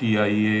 TIA,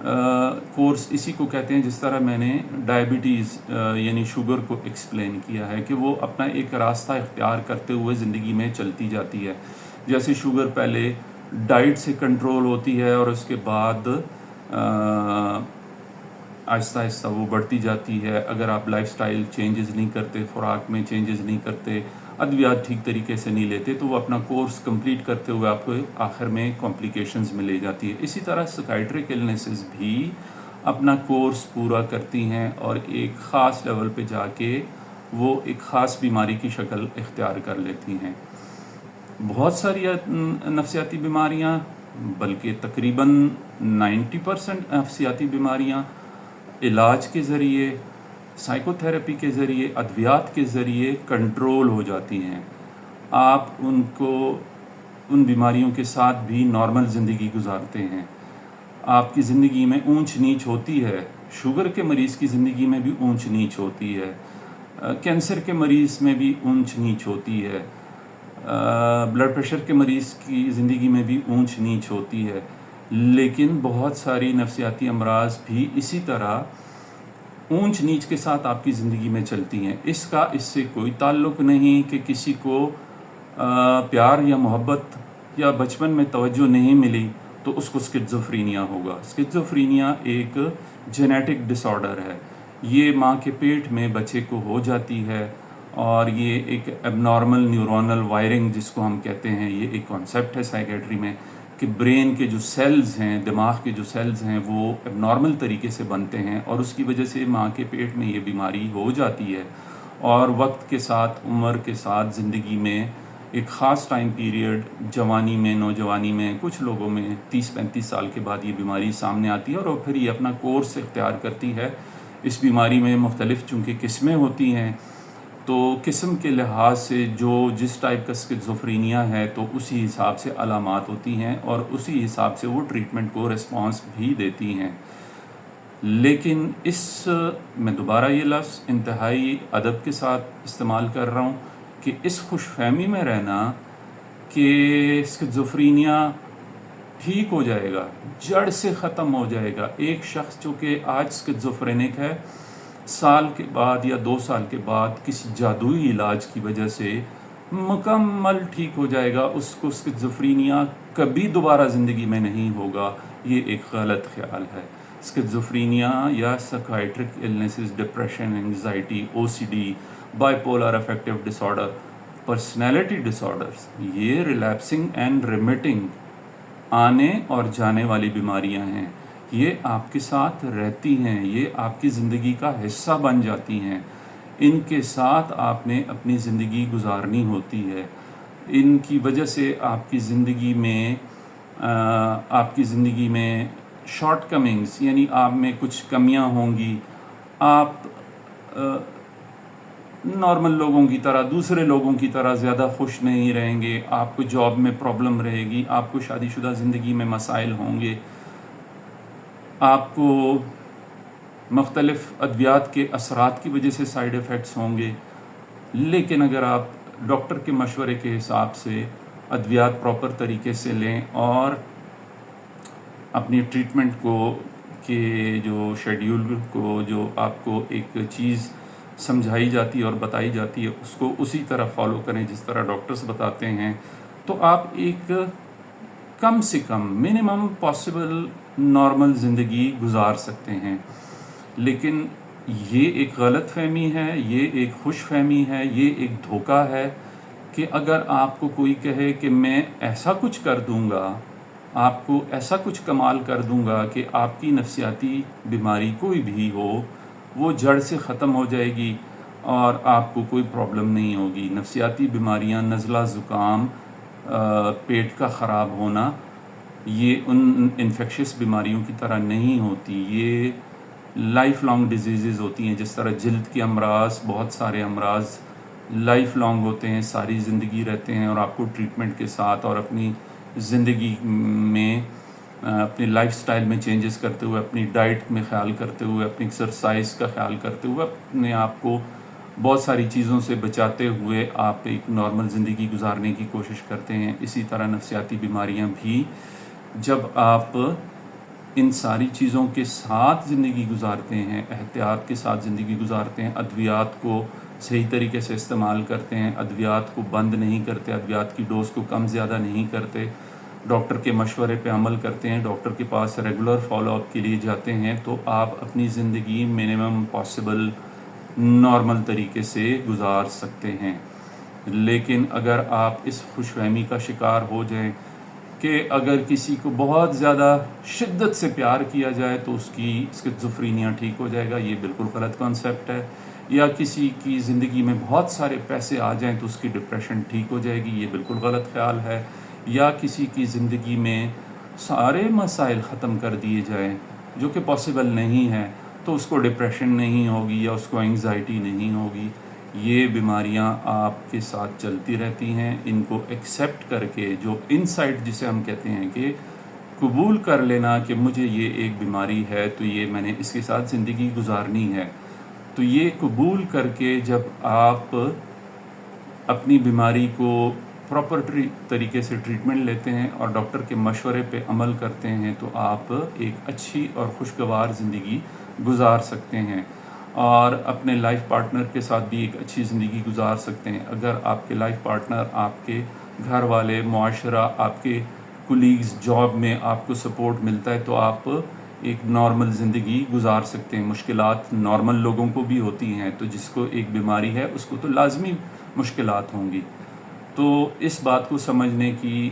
course اسی کو کہتے ہیں، جس طرح میں نے ڈائبٹیز یعنی شوگر کو ایکسپلین کیا ہے کہ وہ اپنا ایک راستہ اختیار کرتے ہوئے زندگی میں چلتی جاتی ہے. جیسے شوگر پہلے ڈائٹ سے کنٹرول ہوتی ہے اور اس کے بعد آہستہ آہستہ وہ بڑھتی جاتی ہے. اگر آپ لائف سٹائل چینجز نہیں کرتے، خوراک میں چینجز نہیں کرتے، ادویات ٹھیک طریقے سے نہیں لیتے، تو وہ اپنا کورس کمپلیٹ کرتے ہوئے آپ کو آخر میں کمپلیکیشنز میں لے جاتی ہے. اسی طرح سائکیٹرک النیسز بھی اپنا کورس پورا کرتی ہیں اور ایک خاص لیول پہ جا کے وہ ایک خاص بیماری کی شکل اختیار کر لیتی ہیں. بہت ساری نفسیاتی بیماریاں، بلکہ تقریباً 90% نفسیاتی بیماریاں علاج کے ذریعے، سائیکو تھراپی کے ذریعے، ادویات کے ذریعے کنٹرول ہو جاتی ہیں. آپ ان بیماریوں کے ساتھ بھی نارمل زندگی گزارتے ہیں. آپ کی زندگی میں اونچ نیچ ہوتی ہے، شوگر کے مریض کی زندگی میں بھی اونچ نیچ ہوتی ہے، کینسر کے مریض میں بھی اونچ نیچ ہوتی ہے، بلڈ پریشر کے مریض کی زندگی میں بھی اونچ نیچ ہوتی ہے. لیکن بہت ساری نفسیاتی امراض بھی اسی طرح اونچ نیچ کے ساتھ آپ کی زندگی میں چلتی ہیں. اس سے کوئی تعلق نہیں کہ کسی کو پیار یا محبت یا بچپن میں توجہ نہیں ملی تو اس کو اسکیزوفرینیا ہوگا. اسکیزوفرینیا ایک جینیٹک ڈس آرڈر ہے. یہ ماں کے پیٹ میں بچے کو ہو جاتی ہے اور یہ ایک ایب نارمل نیورونل وائرنگ جس کو ہم کہتے ہیں، یہ ایک کانسیپٹ ہے سائیکیٹری میں کہ برین کے جو سیلز ہیں، دماغ کے جو سیلز ہیں، وہ ایب نارمل طریقے سے بنتے ہیں اور اس کی وجہ سے ماں کے پیٹ میں یہ بیماری ہو جاتی ہے. اور وقت کے ساتھ، عمر کے ساتھ، زندگی میں ایک خاص ٹائم پیریڈ، جوانی میں، نوجوانی میں، کچھ لوگوں میں 30-35 سال کے بعد یہ بیماری سامنے آتی ہے اور پھر یہ اپنا کورس اختیار کرتی ہے. اس بیماری میں مختلف چونکہ قسمیں ہوتی ہیں، تو قسم کے لحاظ سے جو جس ٹائپ کا اسکیزوفرینیا ہے تو اسی حساب سے علامات ہوتی ہیں اور اسی حساب سے وہ ٹریٹمنٹ کو ریسپانس بھی دیتی ہیں. لیکن میں دوبارہ یہ لفظ انتہائی ادب کے ساتھ استعمال کر رہا ہوں کہ اس خوش فہمی میں رہنا کہ اسکیزوفرینیا ٹھیک ہو جائے گا، جڑ سے ختم ہو جائے گا. ایک شخص جو کہ آج اسکیزوفرینک ہے، سال کے بعد یا 2 سال کے بعد کسی جادوئی علاج کی وجہ سے مکمل ٹھیک ہو جائے گا. اس کو اسکیزوفرینیا کبھی دوبارہ زندگی میں نہیں ہوگا. یہ ایک غلط خیال ہے. اسکیزوفرینیا یا psychiatric illnesses, depression, anxiety, OCD، bipolar affective disorder, personality disorders, یہ ریلیپسنگ اینڈ ریمیٹنگ آنے اور جانے والی بیماریاں ہیں. یہ آپ کے ساتھ رہتی ہیں، یہ آپ کی زندگی کا حصہ بن جاتی ہیں. ان کے ساتھ آپ نے اپنی زندگی گزارنی ہوتی ہے. ان کی وجہ سے آپ کی زندگی میں شارٹ کمنگز، یعنی آپ میں کچھ کمیاں ہوں گی. آپ نارمل لوگوں کی طرح، دوسرے لوگوں کی طرح زیادہ خوش نہیں رہیں گے. آپ کو جاب میں پرابلم رہے گی، آپ کو شادی شدہ زندگی میں مسائل ہوں گے، آپ کو مختلف ادویات کے اثرات کی وجہ سے سائیڈ ایفیکٹس ہوں گے. لیکن اگر آپ ڈاکٹر کے مشورے کے حساب سے ادویات پراپر طریقے سے لیں اور اپنی ٹریٹمنٹ کو کہ جو شیڈیول کو، جو آپ کو ایک چیز سمجھائی جاتی ہے اور بتائی جاتی ہے، اس کو اسی طرح فالو کریں جس طرح ڈاکٹرز بتاتے ہیں، تو آپ ایک کم سے کم منیمم پاسبل نارمل زندگی گزار سکتے ہیں. لیکن یہ ایک غلط فہمی ہے، یہ ایک خوش فہمی ہے، یہ ایک دھوکہ ہے کہ اگر آپ کو کوئی کہے کہ میں ایسا کچھ کر دوں گا، آپ کو ایسا کچھ کمال کر دوں گا کہ آپ کی نفسیاتی بیماری کوئی بھی ہو وہ جڑ سے ختم ہو جائے گی اور آپ کو کوئی پرابلم نہیں ہوگی. نفسیاتی بیماریاں، نزلہ، زکام، پیٹ کا خراب ہونا، یہ ان انفیکشس بیماریوں کی طرح نہیں ہوتی. یہ لائف لانگ ڈیزیزز ہوتی ہیں. جس طرح جلد کے امراض، بہت سارے امراض لائف لانگ ہوتے ہیں، ساری زندگی رہتے ہیں اور آپ کو ٹریٹمنٹ کے ساتھ اور اپنی زندگی میں اپنی لائف سٹائل میں چینجز کرتے ہوئے، اپنی ڈائٹ میں خیال کرتے ہوئے، اپنی ایکسرسائز کا خیال کرتے ہوئے، اپنے آپ کو بہت ساری چیزوں سے بچاتے ہوئے آپ ایک نارمل زندگی گزارنے کی کوشش کرتے ہیں. اسی طرح نفسیاتی بیماریاں بھی جب آپ ان ساری چیزوں کے ساتھ زندگی گزارتے ہیں، احتیاط کے ساتھ زندگی گزارتے ہیں، ادویات کو صحیح طریقے سے استعمال کرتے ہیں، ادویات کو بند نہیں کرتے، ادویات کی ڈوز کو کم زیادہ نہیں کرتے، ڈاکٹر کے مشورے پہ عمل کرتے ہیں، ڈاکٹر کے پاس ریگولر فالو اپ کے لیے جاتے ہیں، تو آپ اپنی زندگی منیمم پاسبل نارمل طریقے سے گزار سکتے ہیں۔ لیکن اگر آپ اس خوش فہمی کا شکار ہو جائیں کہ اگر کسی کو بہت زیادہ شدت سے پیار کیا جائے تو اس کی اسکیزوفرینیا ٹھیک ہو جائے گا، یہ بالکل غلط کانسیپٹ ہے، یا کسی کی زندگی میں بہت سارے پیسے آ جائیں تو اس کی ڈپریشن ٹھیک ہو جائے گی، یہ بالکل غلط خیال ہے، یا کسی کی زندگی میں سارے مسائل ختم کر دیے جائیں جو کہ پاسبل نہیں ہے تو اس کو ڈپریشن نہیں ہوگی یا اس کو انگزائٹی نہیں ہوگی۔ یہ بیماریاں آپ کے ساتھ چلتی رہتی ہیں، ان کو ایکسیپٹ کر کے جو انسائٹ جسے ہم کہتے ہیں کہ قبول کر لینا کہ مجھے یہ ایک بیماری ہے تو یہ میں نے اس کے ساتھ زندگی گزارنی ہے، تو یہ قبول کر کے جب آپ اپنی بیماری کو پراپر طریقے سے ٹریٹمنٹ لیتے ہیں اور ڈاکٹر کے مشورے پہ عمل کرتے ہیں تو آپ ایک اچھی اور خوشگوار زندگی گزار سکتے ہیں، اور اپنے لائف پارٹنر کے ساتھ بھی ایک اچھی زندگی گزار سکتے ہیں۔ اگر آپ کے لائف پارٹنر، آپ کے گھر والے، معاشرہ، آپ کے کولیگز، جاب میں آپ کو سپورٹ ملتا ہے تو آپ ایک نارمل زندگی گزار سکتے ہیں۔ مشکلات نارمل لوگوں کو بھی ہوتی ہیں، تو جس کو ایک بیماری ہے اس کو تو لازمی مشکلات ہوں گی۔ تو اس بات کو سمجھنے کی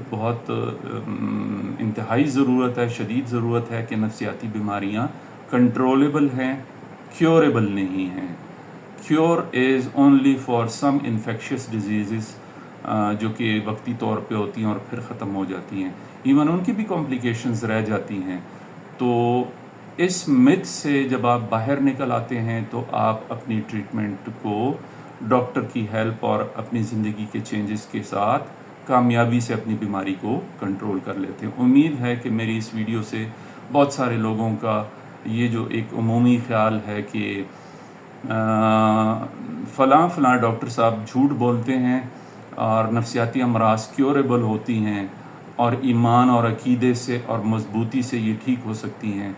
بہت انتہائی ضرورت ہے، شدید ضرورت ہے کہ نفسیاتی بیماریاں کنٹرولیبل ہیں، کیوریبل نہیں ہیں۔ Cure is only for some infectious diseases جو کہ وقتی طور پہ ہوتی ہیں اور پھر ختم ہو جاتی ہیں، ایون ان کی بھی کمپلیکیشنز رہ جاتی ہیں۔ تو اس مت سے جب آپ باہر نکل آتے ہیں تو آپ اپنی ٹریٹمنٹ کو ڈاکٹر کی ہیلپ اور اپنی زندگی کے چینجز کے ساتھ کامیابی سے اپنی بیماری کو کنٹرول کر لیتے ہیں۔ امید ہے کہ میری اس ویڈیو سے بہت سارے لوگوں کا یہ جو ایک عمومی خیال ہے کہ فلاں ڈاکٹر صاحب جھوٹ بولتے ہیں اور نفسیاتی امراض کیوریبل ہوتی ہیں اور ایمان اور عقیدے سے اور مضبوطی سے یہ ٹھیک ہو سکتی ہیں،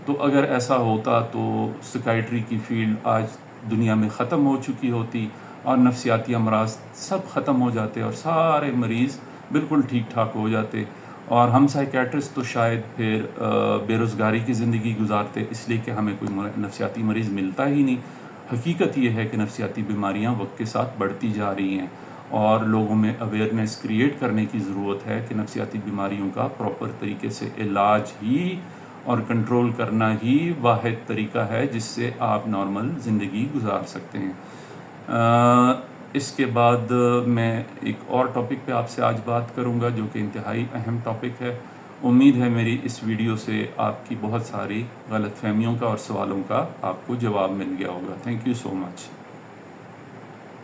تو اگر ایسا ہوتا تو سکائٹری کی فیلڈ آج دنیا میں ختم ہو چکی ہوتی اور نفسیاتی امراض سب ختم ہو جاتے اور سارے مریض بالکل ٹھیک ٹھاک ہو جاتے، اور ہم سائیکیٹرسٹ تو شاید پھر بے روزگاری کی زندگی گزارتے، اس لیے کہ ہمیں کوئی نفسیاتی مریض ملتا ہی نہیں۔ حقیقت یہ ہے کہ نفسیاتی بیماریاں وقت کے ساتھ بڑھتی جا رہی ہیں اور لوگوں میں اویئرنیس کریٹ کرنے کی ضرورت ہے کہ نفسیاتی بیماریوں کا پراپر طریقے سے علاج ہی اور کنٹرول کرنا ہی واحد طریقہ ہے جس سے آپ نارمل زندگی گزار سکتے ہیں۔ اس کے بعد میں ایک اور ٹاپک پہ آپ سے آج بات کروں گا جو کہ انتہائی اہم ٹاپک ہے۔ امید ہے میری اس ویڈیو سے آپ کی بہت ساری غلط فہمیوں کا اور سوالوں کا آپ کو جواب مل گیا ہوگا۔ Thank you so much.